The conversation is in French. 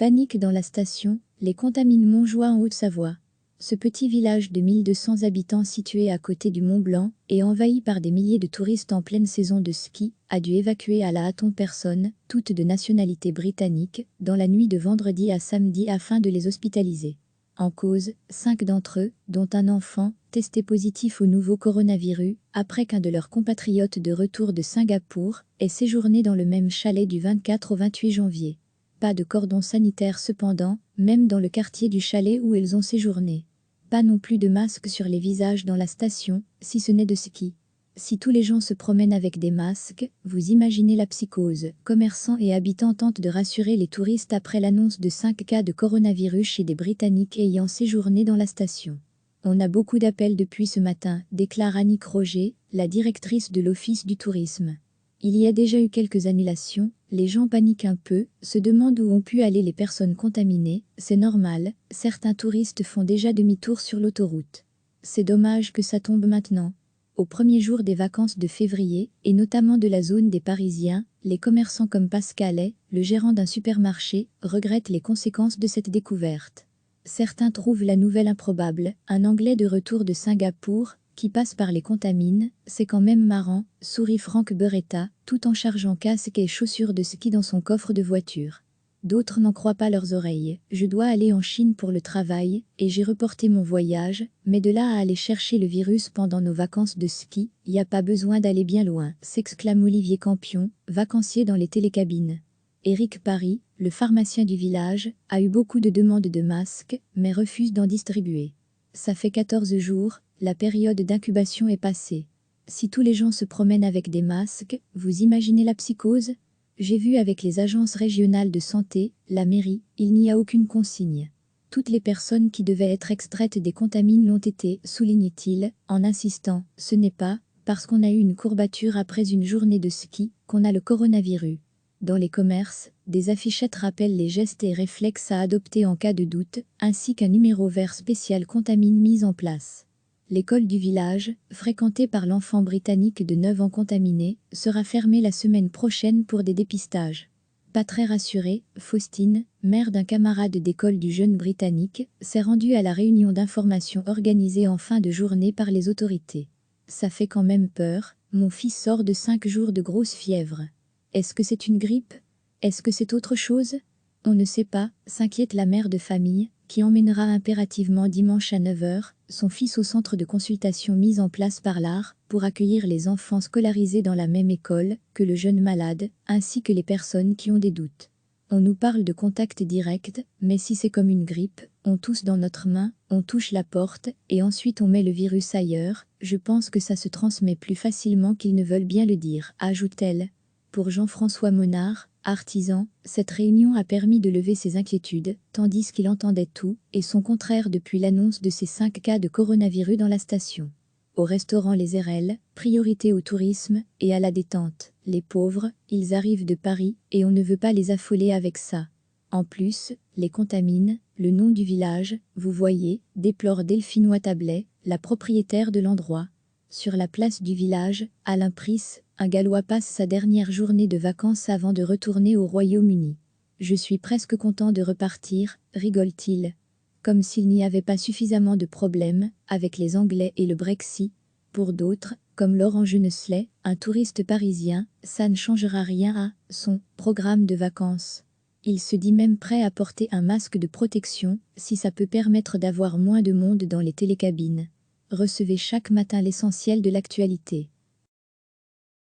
Panique dans la station, les contamines Montjoie en Haute-Savoie. Ce petit village de 1200 habitants situé à côté du Mont Blanc et envahi par des milliers de touristes en pleine saison de ski, a dû évacuer à la hâte personnes, toutes de nationalité britannique, dans la nuit de vendredi à samedi afin de les hospitaliser. En cause, 5 d'entre eux, dont un enfant, testé positif au nouveau coronavirus, après qu'un de leurs compatriotes de retour de Singapour ait séjourné dans le même chalet du 24 au 28 janvier. Pas de cordon sanitaire cependant, même dans le quartier du chalet où ils ont séjourné. Pas non plus de masques sur les visages dans la station, si ce n'est de ski. Si tous les gens se promènent avec des masques, vous imaginez la psychose. Commerçants et habitants tentent de rassurer les touristes après l'annonce de 5 cas de coronavirus chez des Britanniques ayant séjourné dans la station. On a beaucoup d'appels depuis ce matin, déclare Annick Roger, la directrice de l'Office du tourisme. Il y a déjà eu quelques annulations, les gens paniquent un peu, se demandent où ont pu aller les personnes contaminées, c'est normal, certains touristes font déjà demi-tour sur l'autoroute. C'est dommage que ça tombe maintenant. Au premier jour des vacances de février, et notamment de la zone des Parisiens, les commerçants comme Pascalet, le gérant d'un supermarché, regrettent les conséquences de cette découverte. Certains trouvent la nouvelle improbable, un Anglais de retour de Singapour, qui passe par les contamines, c'est quand même marrant, sourit Franck Beretta, tout en chargeant casque et chaussures de ski dans son coffre de voiture. D'autres n'en croient pas leurs oreilles. Je dois aller en Chine pour le travail, et j'ai reporté mon voyage, mais de là à aller chercher le virus pendant nos vacances de ski, y a pas besoin d'aller bien loin, s'exclame Olivier Campion, vacancier dans les télécabines. Éric Paris, le pharmacien du village, a eu beaucoup de demandes de masques, mais refuse d'en distribuer. Ça fait 14 jours, la période d'incubation est passée. Si tous les gens se promènent avec des masques, vous imaginez la psychose? J'ai vu avec les agences régionales de santé, la mairie, il n'y a aucune consigne. Toutes les personnes qui devaient être extraites des contamines l'ont été, souligne-t-il, en insistant, ce n'est pas parce qu'on a eu une courbature après une journée de ski qu'on a le coronavirus. Dans les commerces, des affichettes rappellent les gestes et réflexes à adopter en cas de doute, ainsi qu'un numéro vert spécial contamine mis en place. L'école du village, fréquentée par l'enfant britannique de 9 ans contaminé, sera fermée la semaine prochaine pour des dépistages. Pas très rassurée, Faustine, mère d'un camarade d'école du jeune britannique, s'est rendue à la réunion d'information organisée en fin de journée par les autorités. Ça fait quand même peur, mon fils sort de 5 jours de grosse fièvre. Est-ce que c'est une grippe? Est-ce que c'est autre chose? On ne sait pas, s'inquiète la mère de famille, qui emmènera impérativement dimanche à 9 h son fils au centre de consultation mis en place par l'ART pour accueillir les enfants scolarisés dans la même école que le jeune malade, ainsi que les personnes qui ont des doutes. On nous parle de contact direct, mais si c'est comme une grippe, on tousse dans notre main, on touche la porte, et ensuite on met le virus ailleurs, je pense que ça se transmet plus facilement qu'ils ne veulent bien le dire, ajoute-t-elle. Pour Jean-François Monard, artisan, cette réunion a permis de lever ses inquiétudes, tandis qu'il entendait tout et son contraire depuis l'annonce de ces 5 cas de coronavirus dans la station. Au restaurant Les RL, priorité au tourisme et à la détente. Les pauvres, ils arrivent de Paris et on ne veut pas les affoler avec ça. En plus, les contamines, le nom du village, vous voyez, déplore Delphine Tablet, la propriétaire de l'endroit. Sur la place du village, Alain Pris, un Gallois passe sa dernière journée de vacances avant de retourner au Royaume-Uni. Je suis presque content de repartir, rigole-t-il. Comme s'il n'y avait pas suffisamment de problèmes avec les Anglais et le Brexit. Pour d'autres, comme Laurent Genesley, un touriste parisien, ça ne changera rien à son programme de vacances. Il se dit même prêt à porter un masque de protection si ça peut permettre d'avoir moins de monde dans les télécabines. Recevez chaque matin l'essentiel de l'actualité.